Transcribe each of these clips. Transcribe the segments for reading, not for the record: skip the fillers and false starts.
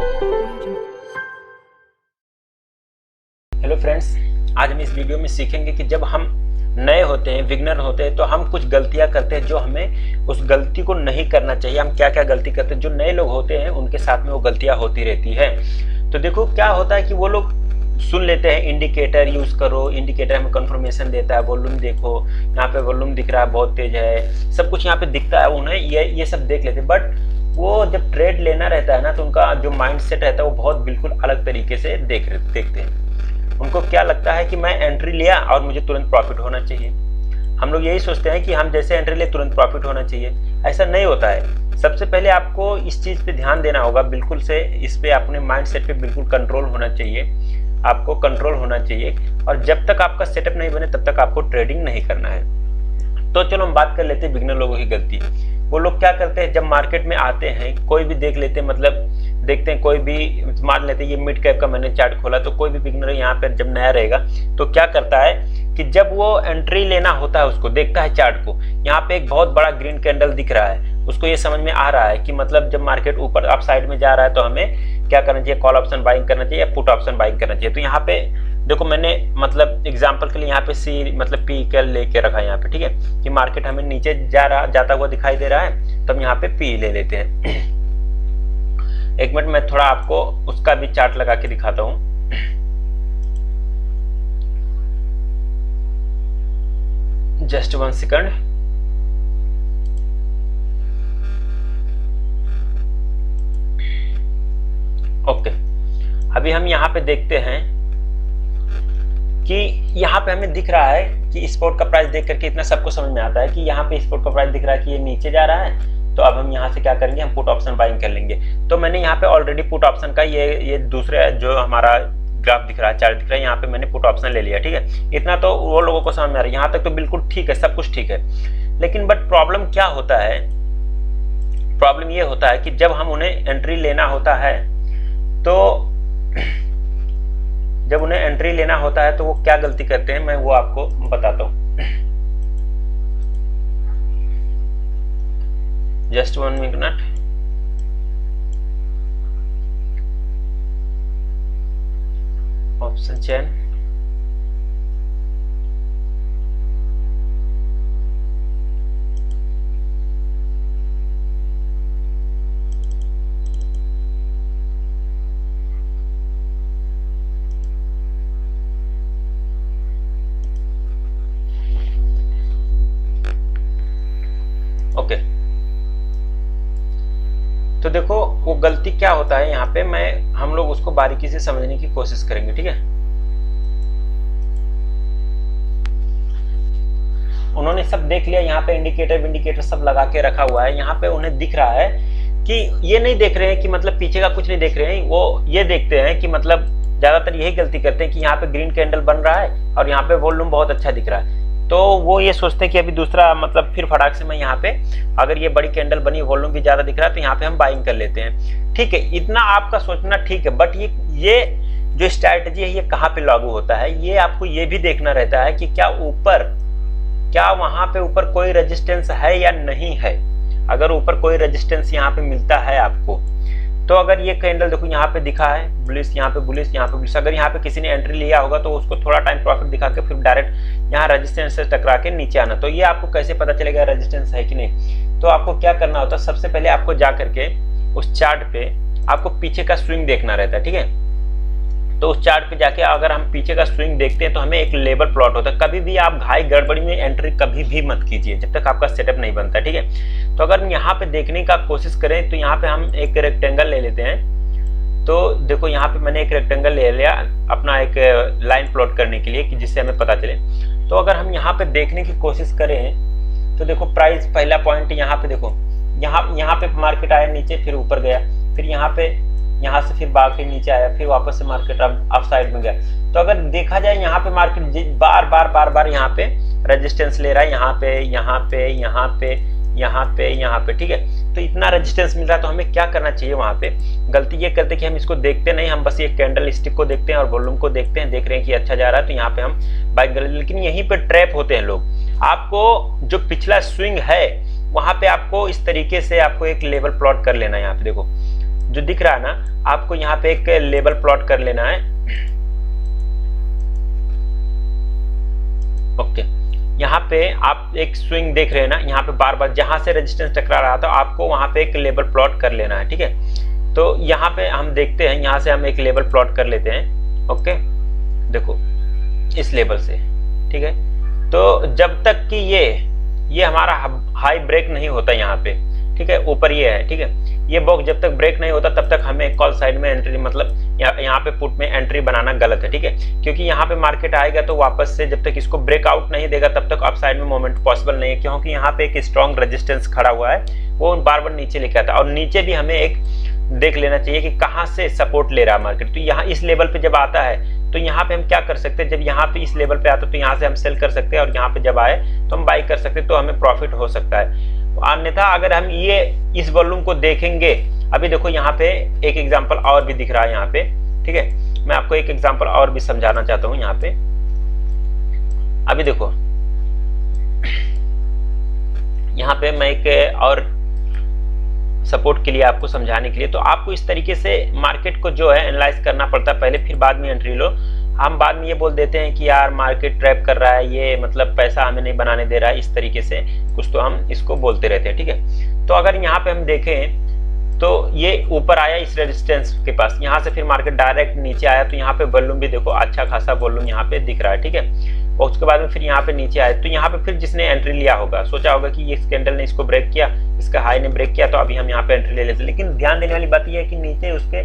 Hello friends, आज हम इस वीडियो में सीखेंगे कि जब हम नए होते हैं, बिगनर होते हैं, तो हम कुछ गलतियां करते हैं जो हमें उस गलती को नहीं करना चाहिए। हम क्या क्या गलती करते हैं, जो नए लोग होते हैं उनके साथ में वो गलतियां होती रहती है। तो देखो क्या होता है कि वो लोग सुन लेते हैं इंडिकेटर यूज करो, इंडिकेटर हमें कंफर्मेशन देता है, वॉल्यूम देखो, यहाँ पे वॉल्यूम दिख रहा है बहुत तेज है, सब कुछ यहाँ पे दिखता है, उन्हें ये सब देख लेते हैं। बट वो जब ट्रेड लेना रहता है ना, तो उनका जो माइंड सेट रहता है वो बहुत बिल्कुल अलग तरीके से देखते हैं। उनको क्या लगता है कि मैं एंट्री लिया और मुझे तुरंत प्रॉफिट होना चाहिए। हम लोग यही सोचते हैं कि हम जैसे एंट्री ले तुरंत प्रॉफिट होना चाहिए। ऐसा नहीं होता है। सबसे पहले आपको इस चीज़ पे ध्यान देना होगा, बिल्कुल से इस पे अपने माइंड सेट पे बिल्कुल कंट्रोल होना चाहिए। आपको कंट्रोल होना चाहिए, और जब तक आपका सेटअप नहीं बने तब तक आपको ट्रेडिंग नहीं करना है। तो चलो हम बात कर लेते हैं बिगनर लोगों की गलती। वो लोग क्या करते हैं, जब मार्केट में आते हैं, कोई भी देख लेते हैं, मतलब देखते हैं, कोई भी मान लेते हैं ये मिड कैप का मैंने चार्ट खोला, तो कोई भी बिगनर यहाँ पर जब नया रहेगा तो क्या करता है कि जब वो एंट्री लेना होता है, उसको देखता है चार्ट को, यहाँ पे एक बहुत बड़ा ग्रीन कैंडल दिख रहा है, उसको ये समझ में आ रहा है कि मतलब जब मार्केट ऊपर अप साइड में जा रहा है तो हमें क्या करना चाहिए, कॉल ऑप्शन बाइंग करना चाहिए या पुट ऑप्शन बाइंग करना चाहिए। तो यहाँ पे देखो मैंने मतलब एग्जांपल के लिए यहाँ पे सी मतलब पी कैल लेके रखा है यहाँ पे, ठीक है, कि मार्केट हमें नीचे जाता हुआ दिखाई दे रहा है, तो हम यहाँ पे पी ले लेते हैं। एक मिनट मैं थोड़ा आपको उसका भी चार्ट लगा के दिखाता हूँ। Just 1 second. ओके, अभी हम यहाँ पे देखते हैं कि यहाँ पे हमें दिख रहा है कि स्पॉट का प्राइस देख करके इतना सबको समझ में आता है कि यहाँ पे स्पॉट का प्राइस दिख रहा है कि ये नीचे जा रहा है। तो अब हम यहाँ से क्या करेंगे, हम पुट ऑप्शन बाइंग कर लेंगे। तो मैंने यहाँ पे ऑलरेडी पुट ऑप्शन का ये दूसरे जो हमारा ग्राफ दिख रहा है, चार्ट दिख रहा है, यहाँ पे मैंने पुट ऑप्शन ले लिया, ठीक है। इतना तो वो लोगों को समझ में आ रहा है, यहाँ तक तो बिल्कुल ठीक है, सब कुछ ठीक है। लेकिन बट प्रॉब्लम क्या होता है, प्रॉब्लम ये होता है कि जब हम उन्हें एंट्री लेना होता है, तो जब उन्हें एंट्री लेना होता है तो वो क्या गलती करते हैं, मैं वो आपको बताता हूं। Just 1 minute. Option chain, okay. तो देखो वो गलती क्या होता है यहाँ पे, हम लोग उसको बारीकी से समझने की कोशिश करेंगे, ठीक है। उन्होंने सब देख लिया, यहाँ पे इंडिकेटर सब लगा के रखा हुआ है। यहाँ पे उन्हें दिख रहा है कि ये नहीं देख रहे हैं कि मतलब पीछे का कुछ नहीं देख रहे हैं, वो ये देखते हैं कि मतलब ज्यादातर यही गलती करते हैं कि यहाँ पे ग्रीन कैंडल बन रहा है और यहाँ पे वॉल्यूम बहुत अच्छा दिख रहा है, तो वो ये सोचते हैं कि अभी दूसरा मतलब फिर फटाक से मैं यहाँ पे अगर ये बड़ी कैंडल बनी, वॉल्यूम भी ज्यादा दिख रहा है, तो यहाँ पे हम बाइंग कर लेते हैं, ठीक है। इतना आपका सोचना ठीक है, बट ये जो स्ट्रैटेजी है ये कहाँ पे लागू होता है, ये आपको ये भी देखना रहता है कि क्या वहां पे ऊपर कोई रेजिस्टेंस है या नहीं है। अगर ऊपर कोई रेजिस्टेंस यहाँ पे मिलता है आपको, तो अगर ये कैंडल देखो यहाँ पे दिखा है बुलिश, यहाँ पे बुलिश, यहाँ पे बुलिश, अगर यहाँ पे किसी ने एंट्री लिया होगा तो उसको थोड़ा टाइम प्रॉफिट दिखा के फिर डायरेक्ट यहाँ रेजिस्टेंस से टकरा के नीचे आना। तो ये आपको कैसे पता चलेगा रेजिस्टेंस है कि नहीं, तो आपको क्या करना होता है, सबसे पहले आपको जा करके उस चार्ट पे आपको पीछे का स्विंग देखना रहता है, ठीक है। तो उस चार्ट पे जाके अगर हम पीछे का स्विंग देखते हैं तो हमें एक लेवल प्लॉट होता है। कभी भी आप घाई गड़बड़ी में एंट्री कभी भी मत कीजिए जब तक आपका सेटअप नहीं बनता, ठीक है। तो अगर हम यहाँ पे देखने का कोशिश करें तो यहाँ पे हम एक रेक्टेंगल ले लेते हैं। तो देखो यहाँ पे मैंने एक रेक्टेंगल ले लिया अपना एक लाइन प्लॉट करने के लिए, कि जिससे हमें पता चले। तो अगर हम यहाँ पे देखने की कोशिश करें तो देखो प्राइस, पहला पॉइंट यहाँ पे देखो, यहाँ पे मार्केट आया नीचे, फिर ऊपर गया, फिर यहाँ से फिर बाकी नीचे आया, फिर वापस से मार्केट अप साइड में गया। तो अगर देखा जाए यहाँ पे मार्केट बार बार यहाँ पे रेजिस्टेंस ले रहा है, यहाँ पे, ठीक है। तो इतना रेजिस्टेंस मिल रहा है, तो हमें क्या करना चाहिए, वहां पे गलती ये करते कि हम इसको देखते नहीं, हम बस ये कैंडल स्टिक को देखते हैं और वॉल्यूम को देखते हैं, देख रहे हैं कि अच्छा जा रहा है, तो यहाँ पे हम बाई कर। लेकिन यहीं पे ट्रैप होते हैं लोग। आपको जो पिछला स्विंग है वहां पे आपको इस तरीके से आपको एक लेवल प्लॉट कर लेना है। यहाँ पे देखो जो दिख रहा है ना, आपको यहाँ पे एक लेवल प्लॉट कर लेना है। ओके, यहाँ पे आप एक स्विंग देख रहे हैं ना, यहाँ पे बार बार जहां से रेजिस्टेंस टकरा रहा था आपको वहां पे एक लेवल प्लॉट कर लेना है, ठीक है। तो यहाँ पे हम देखते हैं, यहाँ से हम एक लेवल प्लॉट कर लेते हैं। ओके, देखो इस लेवल से, ठीक है। तो जब तक कि ये हमारा हाई ब्रेक नहीं होता यहाँ पे, ठीक है, ऊपर ये है, ठीक है, ये बॉक्स जब तक ब्रेक नहीं होता तब तक हमें कॉल साइड में एंट्री, मतलब यहाँ पे पुट में एंट्री बनाना गलत है, ठीक है। क्योंकि यहाँ पे मार्केट आएगा तो वापस से जब तक इसको ब्रेकआउट नहीं देगा तब तक अप साइड में मोमेंट पॉसिबल नहीं है, क्योंकि यहाँ पे एक स्ट्रॉन्ग रेजिस्टेंस खड़ा हुआ है, वो बार बार नीचे लेके आता है। और नीचे भी हमें एक देख लेना चाहिए कि कहाँ से सपोर्ट ले रहा है मार्केट। तो यहाँ इस लेवल पे जब आता है तो यहाँ पे हम क्या कर सकते हैं, जब यहाँ पे इस लेवल पे आता है तो यहाँ से हम सेल कर सकते हैं, और यहाँ पे जब आए तो हम बाई कर सकते हैं, तो हमें प्रॉफिट हो सकता है। अन्यथा अगर हम ये इस वॉल्यूम को देखेंगे, अभी देखो यहाँ पे एक एग्जांपल और भी दिख रहा है यहाँ पे, ठीक है, मैं आपको एक एग्जांपल और भी समझाना चाहता हूँ यहाँ पे। अभी देखो यहाँ पे मैं एक और सपोर्ट के लिए आपको समझाने के लिए, तो आपको इस तरीके से मार्केट को जो है एनालाइज करना पड़ता है पहले, फिर बाद में एंट्री लो। हम बाद में ये बोल देते हैं कि यार मार्केट ट्रैप कर रहा है, ये मतलब पैसा हमें नहीं बनाने दे रहा है, इस तरीके से कुछ तो हम इसको बोलते रहते हैं, ठीक है। तो अगर यहाँ पे हम देखें तो ये ऊपर आया इस रेजिस्टेंस के पास, यहाँ से फिर मार्केट डायरेक्ट नीचे आया, तो यहाँ पे वॉल्यूम भी देखो अच्छा खासा वॉल्यूम यहाँ पे दिख रहा है, ठीक है। और उसके बाद में फिर यहाँ पे नीचे आए, तो यहाँ पे फिर जिसने एंट्री लिया होगा सोचा होगा कि ये कैंडल ने इसको ब्रेक किया, इसका हाई ने ब्रेक किया, तो अभी हम यहाँ पे एंट्री ले लेते हैं। लेकिन ध्यान देने वाली बात यह है कि नीचे उसके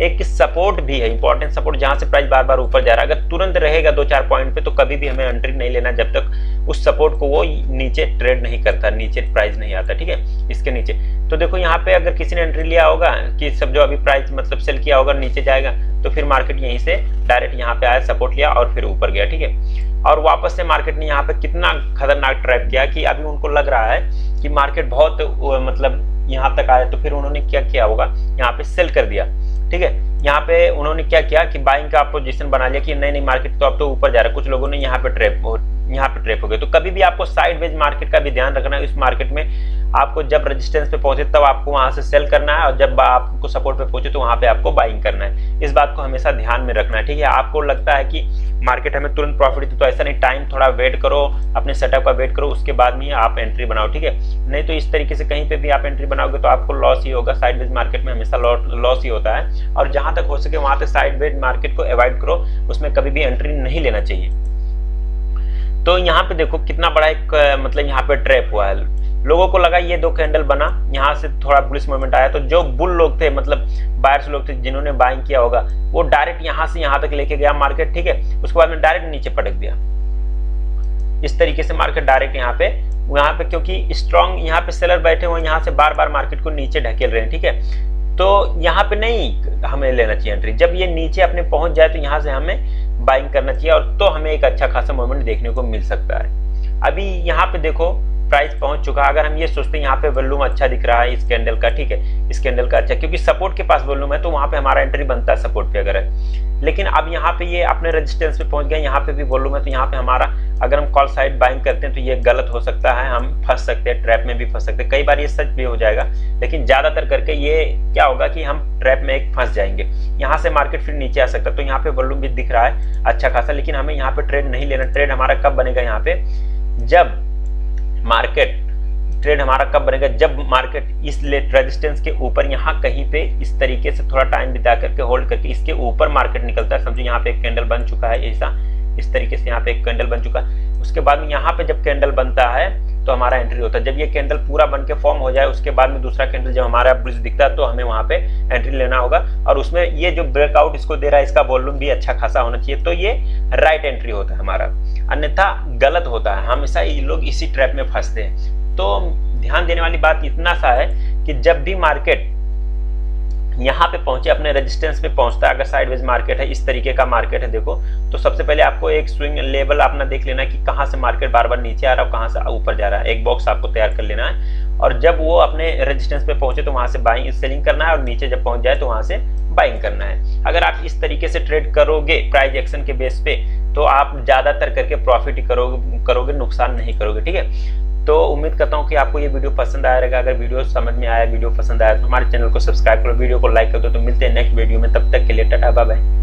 एक सपोर्ट भी है, इंपॉर्टेंट सपोर्ट, जहां से प्राइस बार बार ऊपर जा रहा है। अगर तुरंत रहेगा 2-4 पॉइंट पे तो कभी भी हमें एंट्री नहीं लेना जब तक उस सपोर्ट को वो नीचे ट्रेड नहीं करता, नीचे प्राइस नहीं आता, ठीक है, इसके नीचे। तो देखो यहाँ पे अगर किसी ने एंट्री लिया होगा कि सब जो अभी प्राइस मतलब सेल किया होगा नीचे जाएगा, तो फिर मार्केट यहीं से डायरेक्ट यहाँ पे आया, सपोर्ट लिया और फिर ऊपर गया, ठीक है। और वापस से मार्केट ने यहाँ पे कितना खतरनाक ट्रैप किया कि अभी उनको लग रहा है कि मार्केट बहुत मतलब यहाँ तक आया, तो फिर उन्होंने क्या किया होगा, यहाँ पे सेल कर दिया, ठीक है। यहाँ पे उन्होंने क्या किया कि बाइंग का पोजीशन बना लिया कि नहीं मार्केट तो अब तो ऊपर जा रहा है, कुछ लोगों ने यहाँ पे ट्रैप हो गए। तो कभी भी आपको साइडवेज मार्केट का भी ध्यान रखना है। इस मार्केट में आपको जब रेजिस्टेंस पे पहुंचे तब आपको वहां से सेल करना है, और जब आपको सपोर्ट पे पहुंचे तो वहां पे आपको बाइंग करना है। इस बात को हमेशा ध्यान में रखना है, ठीक है। आपको लगता है कि मार्केट हमें तुरंत प्रॉफिट देती, तो ऐसा नहीं, टाइम थोड़ा वेट करो, अपने सेटअप का वेट करो, उसके बाद में आप एंट्री बनाओ, ठीक है। नहीं तो इस तरीके से कहीं पे भी आप एंट्री बनाओगे तो आपको लॉस ही होगा। साइडवेज मार्केट में हमेशा लॉस ही होता है, और जहां तक हो सके वहां तक साइडवेज मार्केट को अवॉइड करो, उसमें कभी भी एंट्री नहीं लेना चाहिए। तो यहाँ पे देखो कितना बड़ा एक मतलब यहाँ पे ट्रैप हुआ है। लोगों को लगा ये 2 कैंडल बना, यहाँ से थोड़ा बुलिश मोमेंट आया, तो जो बुल लोग थे मतलब बायर्स लोग थे जिन्होंने बाइंग किया होगा, वो डायरेक्ट यहाँ से यहाँ तक लेके गया मार्केट, ठीक है। उसके बाद में डायरेक्ट नीचे पटक दिया, इस तरीके से मार्केट डायरेक्ट यहाँ पे क्योंकि स्ट्रॉन्ग यहाँ पे सेलर बैठे हुए, यहाँ से बार बार मार्केट को नीचे ढकेल रहे हैं, ठीक है। तो यहाँ पे नहीं हमें लेना चाहिए एंट्री, जब ये नीचे अपने पहुंच जाए तो यहाँ से हमें बाइंग करना चाहिए, और तो हमें एक अच्छा खासा मोमेंट देखने को मिल सकता है। अभी यहाँ पे देखो प्राइस पहुंच चुका, अगर हम ये सोचते हैं यहाँ पे वॉल्यूम अच्छा दिख रहा है इस कैंडल का, ठीक है, इस कैंडल का अच्छा, क्योंकि सपोर्ट के पास वॉल्यूम है तो वहां पे हमारा एंट्री बनता है सपोर्ट पे अगर है। लेकिन अब यहाँ पे ये अपने रेजिस्टेंस पे पहुंच गए, यहाँ पे भी वॉल्यूम है, तो यहाँ पे हमारा अगर हम कॉल साइड बाइंग करते हैं तो ये गलत हो सकता है, हम फंस सकते हैं, ट्रैप में भी फंस सकते हैं। कई बार ये सच भी हो जाएगा, लेकिन ज्यादातर करके ये क्या होगा कि हम ट्रैप में एक फंस जाएंगे। यहाँ से मार्केट फिर नीचे आ सकता है, तो यहाँ पे वॉल्यूम भी दिख रहा है अच्छा खासा, लेकिन हमें यहाँ पे ट्रेड नहीं लेना। ट्रेड हमारा कब बनेगा यहाँ पे, जब मार्केट ट्रेड हमारा कब बनेगा, जब मार्केट इस रेजिस्टेंस के ऊपर यहाँ कहीं पे इस तरीके से थोड़ा टाइम बिता करके होल्ड करके इसके ऊपर मार्केट निकलता है। समझो यहाँ पे एक कैंडल बन चुका है, ऐसा इस तरीके से यहाँ पे एक कैंडल बन चुका है। उसके बाद में यहाँ पे जब कैंडल बनता है तो हमारा एंट्री होता है। जब ये कैंडल पूरा बन के फॉर्म हो जाए उसके बाद में दूसरा कैंडल जब हमारा ब्रिज दिखता है तो हमें वहां पे एंट्री लेना होगा, और उसमें ये जो ब्रेकआउट इसको दे रहा है इसका वॉल्यूम भी अच्छा खासा होना चाहिए, तो ये राइट एंट्री होता है हमारा, अन्यथा गलत होता है। हमेशा ये लोग इसी ट्रैप में फंसते हैं। तो ध्यान देने वाली बात इतना सा है कि जब भी मार्केट यहाँ पे पहुंचे, अपने रेजिस्टेंस पे पहुंचता है, अगर साइडवेज मार्केट है, इस तरीके का मार्केट है देखो, तो सबसे पहले आपको एक स्विंग लेवल अपना देख लेना है कि कहाँ से मार्केट बार बार नीचे आ रहा है, कहाँ से ऊपर जा रहा है। एक बॉक्स आपको तैयार कर लेना है, और जब वो अपने रेजिस्टेंस पे पहुंचे तो वहां से बाइंग सेलिंग करना है, और नीचे जब पहुंच जाए तो वहां से बाइंग करना है। अगर आप इस तरीके से ट्रेड करोगे प्राइस एक्शन के बेस पे, तो आप ज्यादातर करके प्रॉफिट ही करोगे, नुकसान नहीं करोगे, ठीक है। तो उम्मीद करता हूँ कि आपको ये वीडियो पसंद आया रहेगा। अगर वीडियो समझ में आया, वीडियो पसंद आया तो हमारे चैनल को सब्सक्राइब करो, वीडियो को लाइक कर दो। तो मिलते हैं नेक्स्ट वीडियो में, तब तक के लिए टाटा बाय बाय।